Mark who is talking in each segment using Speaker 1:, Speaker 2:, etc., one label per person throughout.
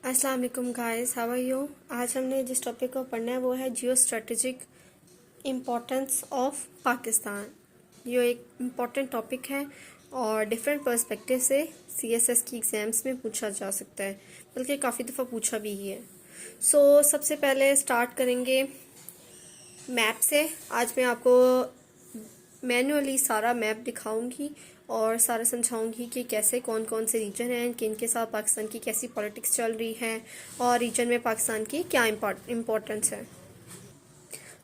Speaker 1: अस्सलाम वालेकुम guys, how are you. आज हमने जिस टॉपिक को पढ़ना है वो है geo strategic importance of Pakistan. ये एक इम्पॉर्टेंट टॉपिक है और डिफरेंट पर्सपेक्टिव से सीएसएस की एग्जाम्स में पूछा जा सकता है, बल्कि काफ़ी दफ़ा पूछा भी है। सबसे पहले स्टार्ट करेंगे मैप से। आज मैं आपको मैन्युअली सारा मैप दिखाऊंगी और सारा समझाऊंगी कि कैसे कौन कौन से रीजन हैं, किन के साथ पाकिस्तान की कैसी पॉलिटिक्स चल रही है और रीजन में पाकिस्तान की क्या इम्पोर्टेंस है।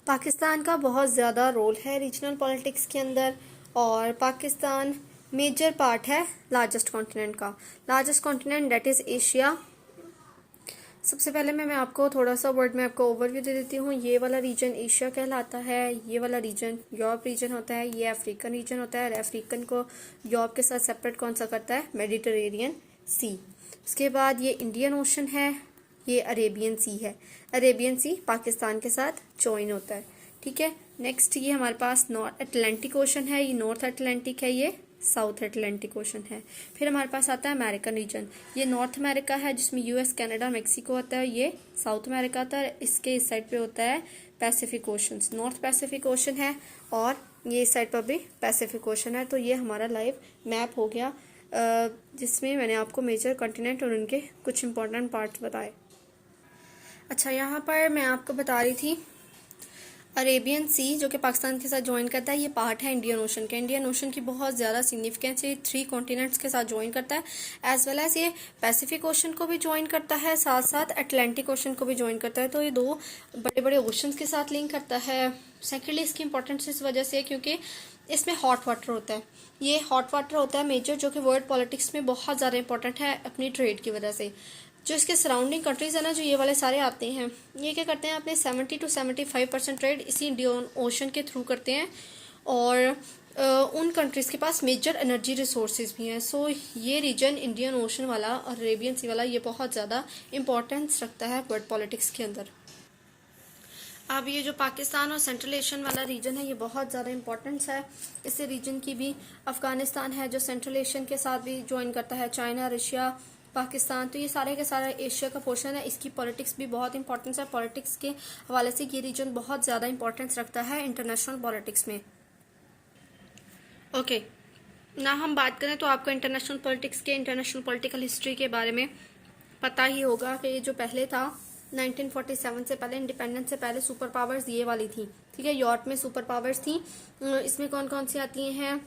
Speaker 1: पाकिस्तान का बहुत ज़्यादा रोल है रीजनल पॉलिटिक्स के अंदर और पाकिस्तान मेजर पार्ट है लार्जेस्ट कॉन्टिनेंट का। Largest continent that is Asia. सबसे पहले मैं आपको थोड़ा सा वर्ड में आपको ओवरव्यू दे देती हूँ। ये वाला रीजन एशिया कहलाता है, ये वाला रीजन यूरोप रीजन होता है, ये अफ्रीकन रीजन होता है। अफ्रीकन को यूरोप के साथ सेपरेट कौन सा करता है? मेडिटेरेनियन सी। उसके बाद ये इंडियन ओशन है, ये अरेबियन सी है। अरेबियन सी पाकिस्तान के साथ ज्वाइन होता है, ठीक है। नेक्स्ट ये हमारे पास नॉर्थ अटलांटिक ओशन है, ये नॉर्थ अटलांटिक है, ये साउथ अटलांटिक ओशन है। फिर हमारे पास आता है अमेरिकन रीजन, ये नॉर्थ अमेरिका है जिसमें यूएस कनाडा मैक्सिको होता है। ये साउथ अमेरिका आता है, इसके इस साइड पे होता है Pacific ocean, north Pacific ocean है और ये इस साइड पर भी पैसिफिक ओशन है। तो ये हमारा लाइव मैप हो गया जिसमें मैंने आपको मेजर कॉन्टिनेंट और उनके कुछ इंपॉर्टेंट पार्ट्स बताए। अच्छा, यहाँ पर मैं आपको बता रही थी अरेबियन सी जो कि पाकिस्तान के साथ ज्वाइन करता है, ये पार्ट है इंडियन ओशन के। इंडियन ओशन की बहुत ज़्यादा सिग्निफिकेंस है, 3 कॉन्टिनेंट्स के साथ ज्वाइन करता है, एज वेल एज ये पैसिफिक ओशन को भी ज्वाइन करता है, साथ साथ अटलांटिक ओशन को भी ज्वाइन करता है। तो ये 2 बड़े बड़े ओशन के साथ लिंक करता है। सेकेंडली इसकी इंपॉर्टेंस इस वजह से क्योंकि इसमें हॉट वाटर होता है। ये हॉट वाटर होता है मेजर, जो कि वर्ल्ड पॉलिटिक्स में बहुत ज़्यादा इंपॉर्टेंट है अपनी ट्रेड की वजह से। जो इसके सराउंडिंग कंट्रीज है ना, जो ये वाले सारे आते हैं, ये क्या करते हैं अपने 70 to 75% ट्रेड इसी इंडियन ओशन के थ्रू करते हैं और उन कंट्रीज के पास मेजर एनर्जी रिसोर्सेज भी हैं। ये रीजन इंडियन ओशन वाला और अरेबियन सी वाला ये बहुत ज़्यादा इंपॉर्टेंस रखता है वर्ल्ड पॉलिटिक्स के अंदर। अब ये जो पाकिस्तान और सेंट्रल एशियन वाला रीजन है ये बहुत ज़्यादा इंपॉर्टेंस है। इस रीजन की भी अफगानिस्तान है जो सेंट्रल एशियन के साथ भी ज्वाइन करता है, चाइना, रशिया, पाकिस्तान। तो ये सारे के सारा एशिया का पोर्शन है। इसकी पॉलिटिक्स भी बहुत इंपॉर्टेंस है। पॉलिटिक्स के हवाले से ये रीजन बहुत ज़्यादा इंपॉर्टेंस रखता है इंटरनेशनल पॉलिटिक्स में। ओके ना, हम बात करें तो आपको इंटरनेशनल पॉलिटिक्स के इंटरनेशनल पॉलिटिकल हिस्ट्री के बारे में पता ही होगा कि ये जो पहले था 1947 से पहले, इंडिपेंडेंस से पहले सुपर पावर्स ये वाली थी, ठीक है। यूरोप में सुपर पावर्स थी। इसमें कौन कौन सी आती हैं?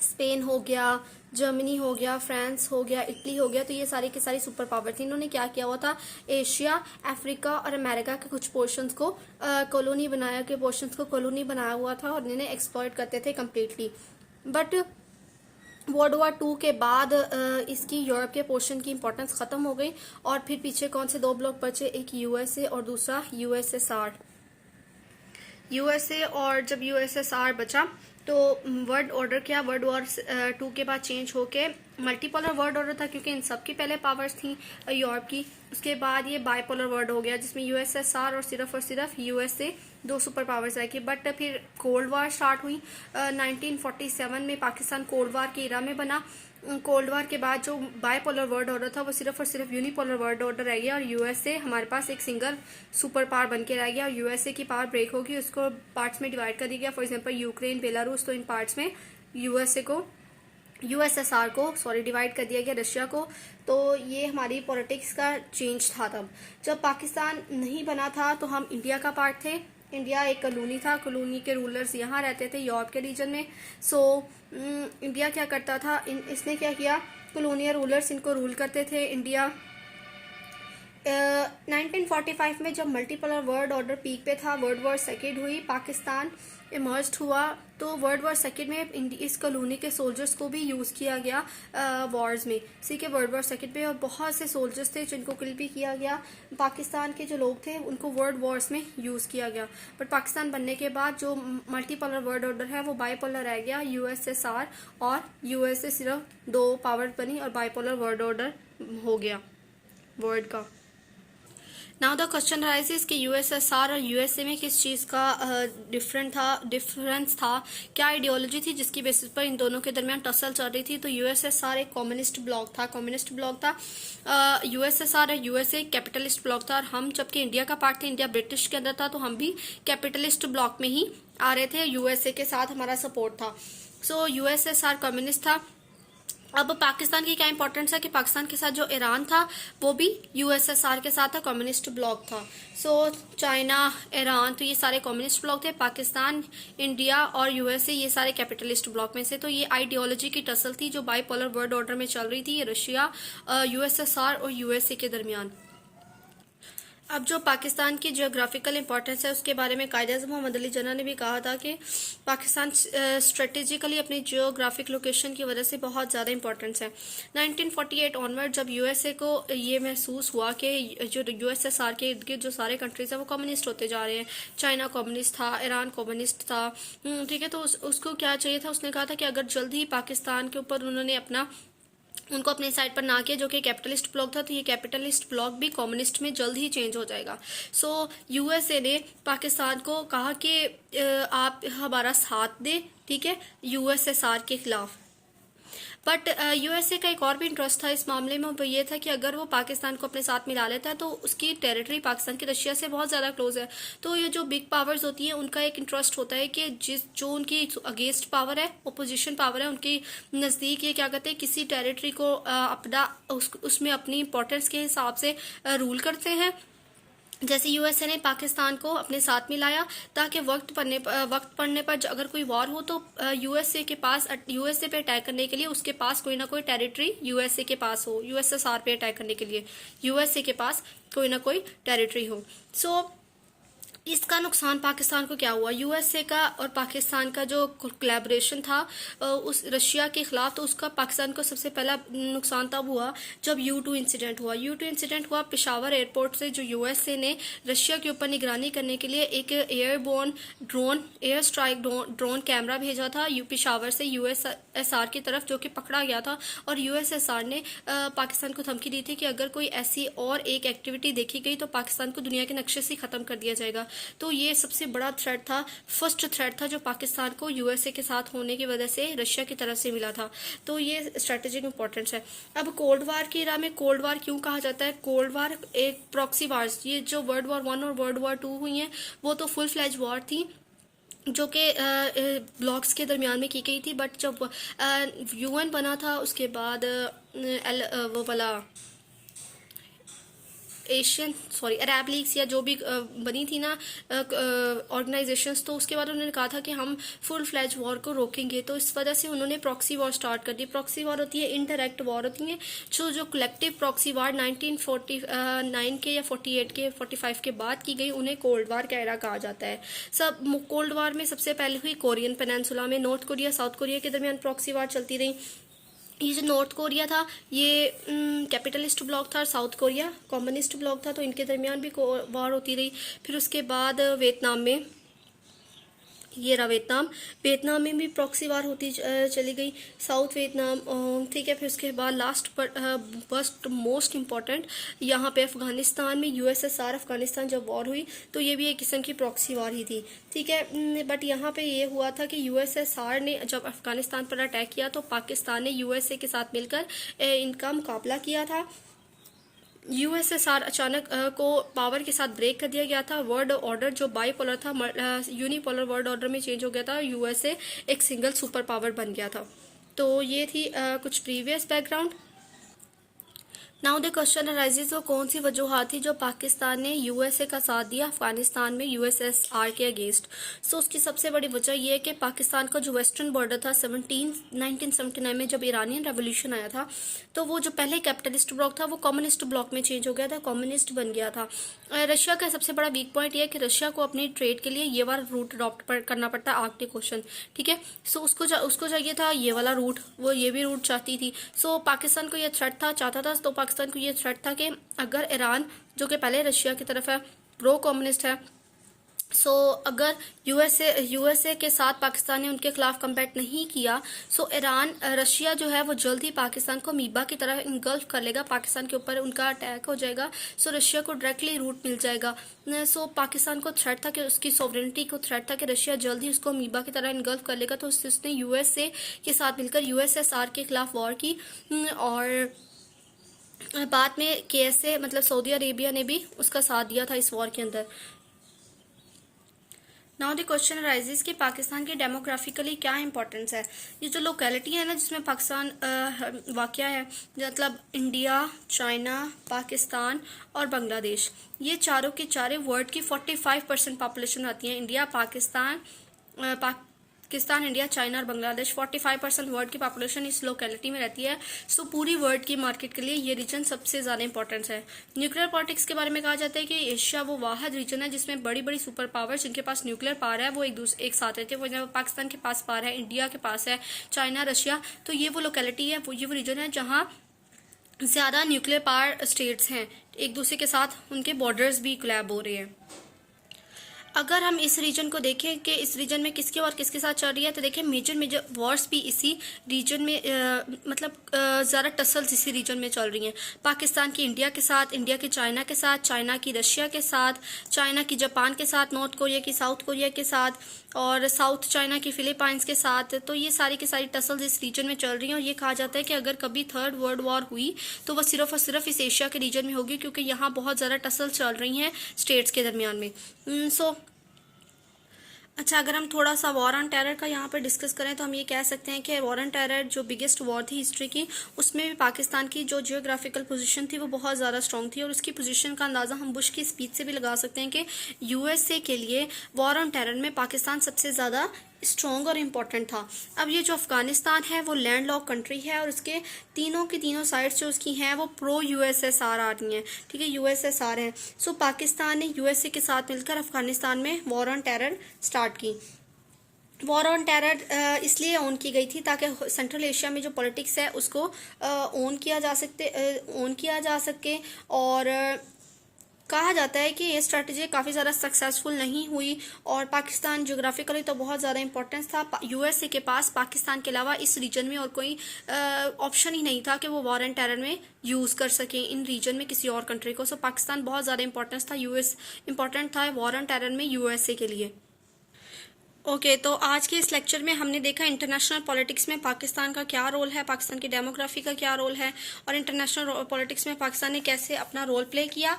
Speaker 1: स्पेन हो गया, जर्मनी हो गया, फ्रांस हो गया, इटली हो गया। तो ये सारी की सारी सुपर पावर थी। इन्होंने क्या किया हुआ था? एशिया, अफ्रीका और अमेरिका के कुछ पोर्शंस को कॉलोनी कॉलोनी बनाया हुआ था और इन्हें एक्सप्लॉइट करते थे कम्प्लीटली। बट वर्ल्ड war 2 के बाद इसकी यूरोप के पोर्शन की इंपॉर्टेंस खत्म हो गई और फिर पीछे कौन से 2 ब्लॉक बचे? एक यूएसए और दूसरा यूएसएसआर। यूएसए और जब यूएसएसआर बचा तो वर्ल्ड ऑर्डर क्या? वर्ल्ड war 2 के बाद चेंज होके मल्टीपोलर वर्ल्ड ऑर्डर था, क्योंकि इन सब की पहले पावर्स थी यूरोप की। उसके बाद ये बाइपोलर वर्ल्ड हो गया जिसमें यूएसएसआर और सिर्फ यूएसए 2 सुपर पावर्स आएगी। बट फिर कोल्ड वार स्टार्ट हुई 1947 में। पाकिस्तान कोल्ड वार के इरा में बना। कोल्ड वार के बाद जो बाइपोलर वर्ल्ड ऑर्डर था वो सिर्फ और सिर्फ यूनिपोलर वर्ल्ड ऑर्डर रह गया और यूएसए हमारे पास एक सिंगल सुपर पावर बन के रह गया। और यूएसए की पावर ब्रेक होगी, उसको पार्ट्स में डिवाइड कर दिया गया। फॉर एग्जांपल यूक्रेन, बेलारूस, तो इन पार्ट्स में यूएसएसआर को डिवाइड कर दिया गया, रशिया को। तो ये हमारी पॉलिटिक्स का चेंज था। तब जब पाकिस्तान नहीं बना था तो हम इंडिया का पार्ट थे। इंडिया एक कॉलोनी था, कॉलोनी के रूलर्स यहाँ रहते थे यूरोप के रीजन में। इंडिया क्या करता था? इसने क्या किया? कॉलोनियल रूलर्स इनको रूल करते थे। इंडिया 1945 में जब मल्टीपोलर वर्ल्ड ऑर्डर पीक पे था, वर्ल्ड वॉर सेकेंड हुई, पाकिस्तान इमर्ज हुआ, तो वर्ल्ड वॉर सेकेंड में इस कॉलोनी के सोल्जर्स को भी यूज किया गया वॉर्स में। ठीक है, वर्ल्ड वॉर सेकेंड में। और बहुत से सोल्जर्स थे जिनको किल भी किया गया। पाकिस्तान के जो लोग थे उनको वर्ल्ड वॉर्स में यूज किया गया। बट पाकिस्तान बनने के बाद जो मल्टीपोलर वर्ल्ड ऑर्डर है वो बाइपोलर रह गया। यूएसएसआर और यूएसए सिर्फ 2 पावर बनी और बाइपोलर वर्ल्ड ऑर्डर हो गया वर्ल्ड का। नाउ द क्वेश्चन राइजेस कि यूएसएसआर और यूएसए में किस चीज का डिफरेंस था, क्या आइडियोलॉजी थी जिसकी बेसिस पर इन दोनों के दरमियान टसल चल रही थी। तो यूएसएसआर एक कम्युनिस्ट ब्लॉक था, यूएसएसआर और यूएसए कैपिटलिस्ट ब्लॉक था, और हम जबकि इंडिया का पार्ट थे, इंडिया ब्रिटिश के अंदर था, तो हम भी कैपिटलिस्ट ब्लॉक में ही आ रहे थे, यूएसए के साथ हमारा सपोर्ट था। सो यूएसएसआर कम्युनिस्ट था। अब पाकिस्तान की क्या इंपॉर्टेंस है कि पाकिस्तान के साथ जो ईरान था वो भी यूएसएसआर के साथ था, कम्युनिस्ट ब्लॉक था। सो चाइना, ईरान, तो ये सारे कम्युनिस्ट ब्लॉक थे। पाकिस्तान, इंडिया और यूएसए ये सारे कैपिटलिस्ट ब्लॉक में से। तो ये आइडियोलॉजी की टसल थी जो बाईपोलर वर्ल्ड ऑर्डर में चल रही थी, रशिया, यूएसएसआर और यूएसए के दरमियान। अब जो पाकिस्तान की जियोग्राफिकल इंपॉर्टेंस है उसके बारे में कायद आज़म मोहम्मद अली जिन्ना ने भी कहा था कि पाकिस्तान स्ट्रेटेजिकली अपनी जियोग्राफिक लोकेशन की वजह से बहुत ज़्यादा इंपॉर्टेंस है। 1948 ऑनवर्ड जब यूएसए को ये महसूस हुआ कि जो यूएसएसआर के इर्द गिर्द जो सारे कंट्रीज हैं वो कम्युनिस्ट होते जा रहे हैं, चाइना कम्युनिस्ट था, ईरान कम्युनिस्ट था, ठीक है, तो उसको क्या चाहिए था, उसने कहा था कि अगर जल्द ही पाकिस्तान के ऊपर उन्होंने उनको अपने साइड पर ना किया जो कि कैपिटलिस्ट ब्लॉक था, तो ये कैपिटलिस्ट ब्लॉक भी कम्युनिस्ट में जल्द ही चेंज हो जाएगा। सो यूएसए ने पाकिस्तान को कहा कि आप हमारा साथ दे, ठीक है, यूएसएसआर के खिलाफ। बट यूएसए का एक और भी इंटरेस्ट था इस मामले में, वो ये था कि अगर वो पाकिस्तान को अपने साथ मिला लेता है तो उसकी टेरिटरी पाकिस्तान की रशिया से बहुत ज़्यादा क्लोज है। तो ये जो बिग पावर्स होती हैं उनका एक इंटरेस्ट होता है कि जो उनकी अगेंस्ट पावर है, ओपोजिशन पावर है, उनके नज़दीक ये क्या कहते हैं, किसी टेरिटरी को उसमें अपनी इंपॉर्टेंस के हिसाब से रूल करते हैं। जैसे यूएसए ने पाकिस्तान को अपने साथ मिलाया ताकि वक्त पड़ने पर अगर कोई वॉर हो तो यूएसए पे अटैक करने के लिए उसके पास कोई ना कोई टेरिटरी यूएसए के पास हो, यूएसएसआर पे अटैक करने के लिए यूएसए के पास कोई ना कोई टेरिटरी हो। सो इसका नुकसान पाकिस्तान को क्या हुआ, यूएसए का और पाकिस्तान का जो कोलैबोरेशन था उस रशिया के खिलाफ, तो उसका पाकिस्तान को सबसे पहला नुकसान तब हुआ जब U2 इंसिडेंट हुआ। पेशावर एयरपोर्ट से जो यूएसए ने रशिया के ऊपर निगरानी करने के लिए एक airborne air strike drone camera भेजा था पेशावर से यूएसएसआर की तरफ, जो कि पकड़ा गया था, और यूएसएसआर ने पाकिस्तान को धमकी दी थी कि अगर कोई ऐसी और एक एक्टिविटी देखी गई तो पाकिस्तान को दुनिया के नक्शे से खत्म कर दिया जाएगा। तो ये सबसे बड़ा थ्रेट था, फर्स्ट थ्रेट था जो पाकिस्तान को यूएसए के साथ होने की वजह से रशिया की तरफ से मिला था। तो ये स्ट्रेटेजिक इंपॉर्टेंस है। अब कोल्ड वार की एरा में कोल्ड वार क्यों कहा जाता है, कोल्ड वार एक प्रॉक्सी वार्स, ये जो वर्ल्ड वॉर 1 और वर्ल्ड वॉर 2 हुई हैं वो तो फुल फ्लैज वॉर थी जो कि ब्लॉक्स के दरमियान में की गई थी। बट जब यूएन बना था उसके बाद वो वाला अरब लीग्स या जो भी बनी थी ना ऑर्गेनाइजेशंस, तो उसके बाद उन्होंने कहा था कि हम फुल फ्लैज वॉर को रोकेंगे। तो इस वजह से उन्होंने प्रॉक्सी वॉर स्टार्ट कर दी। प्रॉक्सी वॉर होती है इनडायरेक्ट वॉर होती है, जो कलेक्टिव प्रॉक्सी वॉर 1949 के या 48 के 45 के बाद की गई, उन्हें कोल्ड वॉर का एरा कहा जाता है। कोल्ड वॉर में सबसे पहले हुई कोरियन पेनिनसुला में, नॉर्थ कोरिया साउथ कोरिया के दरमियान प्रॉक्सी वॉर चलती रही। ये जो नॉर्थ कोरिया था ये कैपिटलिस्ट ब्लॉक था और साउथ कोरिया कम्युनिस्ट ब्लॉक था, तो इनके दरमियान भी वॉर होती रही। फिर उसके बाद वियतनाम में, ये रहा वियतनाम में भी प्रॉक्सी वार होती चली गई, साउथ वियतनाम, ठीक है। फिर उसके बाद लास्ट फर्स्ट मोस्ट इम्पॉर्टेंट यहाँ पे अफगानिस्तान में यूएसएसआर अफगानिस्तान जब वॉर हुई तो ये भी एक किस्म की प्रॉक्सी वार ही थी, ठीक है। बट यहाँ पे ये हुआ था कि यूएसएसआर ने जब अफगानिस्तान पर अटैक किया तो पाकिस्तान ने यूएसए के साथ मिलकर इनका मुकाबला किया था। यूएसएसआर अचानक को पावर के साथ ब्रेक कर दिया गया था। वर्ल्ड ऑर्डर जो बाईपोलर था यूनिपोलर वर्ल्ड ऑर्डर में चेंज हो गया था। यूएसए एक सिंगल सुपर पावर बन गया था। तो ये थी कुछ previous background. Now the question arises, वो कौन सी वजूहत थी जो पाकिस्तान ने यूएसए का साथ दिया अफगानिस्तान में यूएसएसआर के अगेंस्ट। सो उसकी सबसे बड़ी वजह यह है कि पाकिस्तान का जो वेस्टर्न बॉर्डर था 1979 में जब ईरानियन रेवोल्यूशन आया था तो वो जो पहले कैपिटलिस्ट ब्लॉक था वो कम्युनिस्ट ब्लॉक में चेंज हो गया था, कम्युनिस्ट बन गया था। रशिया का सबसे बड़ा वीक पॉइंट ये है कि रशिया को अपनी ट्रेड के लिए ये वाला रूट अडॉप्ट करना पड़ता है, आर्कटिक ओशन, ठीक है। सो उसको चाहिए था ये वाला रूट, वो ये भी रूट चाहती थी। सो पाकिस्तान को ये थ्रेट चाहता था, तो पाकिस्तान को ये थ्रेट था कि अगर ईरान जो कि पहले रशिया की तरफ है, प्रो कम्युनिस्ट है, सो अगर यूएसए के साथ पाकिस्तान ने उनके खिलाफ कम्बैट नहीं किया, सो ईरान रशिया जो है वो जल्द ही पाकिस्तान को मीबा की तरह इनगल्फ कर लेगा, पाकिस्तान के ऊपर उनका अटैक हो जाएगा। सो रशिया को डायरेक्टली रूट मिल जाएगा। सो पाकिस्तान को थ्रेट था कि उसकी सॉवरेनिटी को थ्रेट था कि रशिया जल्द ही उसको मीबा की तरह इनगल्फ कर लेगा, तो उसने यूएसए के साथ मिलकर यूएसएसआर के खिलाफ वॉर की। और बाद में केएसए मतलब सऊदी अरेबिया ने भी उसका साथ दिया था इस वॉर के अंदर। नाउ द क्वेश्चन राइजेस कि पाकिस्तान की डेमोग्राफिकली क्या इंपॉर्टेंस है। ये जो लोकेलिटी है ना जिसमें पाकिस्तान वाक़या है, मतलब इंडिया, चाइना, पाकिस्तान और बांग्लादेश, ये चारों के चारे वर्ल्ड की 45% पॉपुलेशन आती है। इंडिया, पाकिस्तान, इंडिया, चाइना और बांग्लादेश, 45% वर्ल्ड की पॉपुलेशन इस लोकेलिटी में रहती है। सो पूरी वर्ल्ड की मार्केट के लिए ये रीजन सबसे ज़्यादा इंपॉर्टेंस है। न्यूक्लियर पॉलिटिक्स के बारे में कहा जाता है कि एशिया वो वाहिद रीजन है जिसमें बड़ी बड़ी सुपर पावर जिनके पास न्यूक्लियर पावर है वो एक साथ रहते हैं। वो पाकिस्तान के पास पावर है, इंडिया के पास है, चाइना, रशिया, तो ये वो लोकेलिटी है, ये वो रीजन है जहाँ ज़्यादा न्यूक्लियर पावर स्टेट्स हैं, एक दूसरे के साथ उनके बॉर्डर्स भी कोलैब हो रहे हैं। अगर हम इस रीजन को देखें कि इस रीजन में किसकी और किसके साथ चल रही है, तो देखिए मेजर वॉर्स भी इसी रीजन में मतलब ज़्यादा टसल्स इसी रीजन में चल रही हैं। पाकिस्तान की इंडिया के साथ, इंडिया की चाइना के साथ, चाइना की रशिया के साथ, चाइना की जापान के साथ, नॉर्थ कोरिया की साउथ कोरिया के साथ, और साउथ चाइना की फिलीपाइंस के साथ। तो ये सारी की सारी टसल्स इस रीजन में चल रही हैं। और ये कहा जाता है कि अगर कभी थर्ड वर्ल्ड वॉर हुई तो वह सिर्फ और सिर्फ इस एशिया के रीजन में होगी, क्योंकि यहाँ बहुत ज़्यादा टसल चल रही हैं स्टेट्स के दरमियान में। अच्छा, अगर हम थोड़ा सा वॉर ऑन टेरर का यहाँ पर डिस्कस करें तो हम ये कह सकते हैं कि वॉर ऑन टेरर जो बिगेस्ट वॉर थी हिस्ट्री की, उसमें भी पाकिस्तान की जो जियोग्राफिकल पोजीशन थी वो बहुत ज़्यादा स्ट्रॉन्ग थी। और उसकी पोजीशन का अंदाज़ा हम बुश की स्पीच से भी लगा सकते हैं कि यूएसए के लिए वॉर ऑन टेरर में पाकिस्तान सबसे ज़्यादा स्ट्रॉन्ग और इम्पॉर्टेंट था। अब ये जो अफगानिस्तान है वो लैंड लॉक कंट्री है और उसके तीनों की तीनों साइड्स जो उसकी हैं वो प्रो यूएसएसआर आ रही हैं, ठीक है, यूएसएसआर है। सो पाकिस्तान ने यूएसए के साथ मिलकर अफगानिस्तान में वॉर ऑन टेरर स्टार्ट की। वॉर ऑन टेरर इसलिए ऑन की गई थी ताकि सेंट्रल एशिया में जो पॉलिटिक्स है उसको ऑन किया जा सके। और कहा जाता है कि ये स्ट्रेटजी काफ़ी ज़्यादा सक्सेसफुल नहीं हुई और पाकिस्तान ज्योग्राफिकली तो बहुत ज़्यादा इंपॉर्टेंस था। यूएसए के पास पाकिस्तान के अलावा इस रीजन में और कोई ऑप्शन ही नहीं था कि वो वॉर एंड टेरर में यूज़ कर सकें इन रीजन में किसी और कंट्री को। सो पाकिस्तान बहुत ज़्यादा इंपॉर्टेंस था, इंपॉर्टेंट था वॉर एंड टेरर में यूएसए के लिए। ओके, तो आज के इस लेक्चर में हमने देखा इंटरनेशनल पॉलिटिक्स में पाकिस्तान का क्या रोल है, पाकिस्तान की डेमोग्राफी का क्या रोल है और इंटरनेशनल पॉलिटिक्स में पाकिस्तान ने कैसे अपना रोल प्ले किया।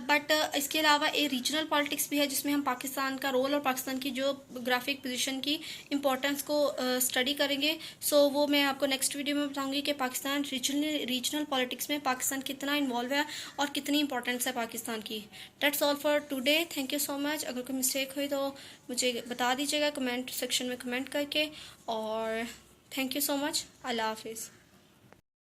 Speaker 1: बट इसके अलावा एक रीजनल पॉलिटिक्स भी है जिसमें हम पाकिस्तान का रोल और पाकिस्तान की जो ग्राफिक पोजीशन की इंपॉर्टेंस को स्टडी करेंगे। सो वो मैं आपको नेक्स्ट वीडियो में बताऊंगी कि पाकिस्तान रीजनल पॉलिटिक्स में पाकिस्तान कितना इन्वॉल्व है और कितनी इंपॉर्टेंस है पाकिस्तान की। That's all for today, thank you so much. अगर कोई मिस्टेक हुई तो मुझे बता दीजिएगा कमेंट सेक्शन में कमेंट करके। और थैंक यू सो मच, अल्लाह हाफिज़।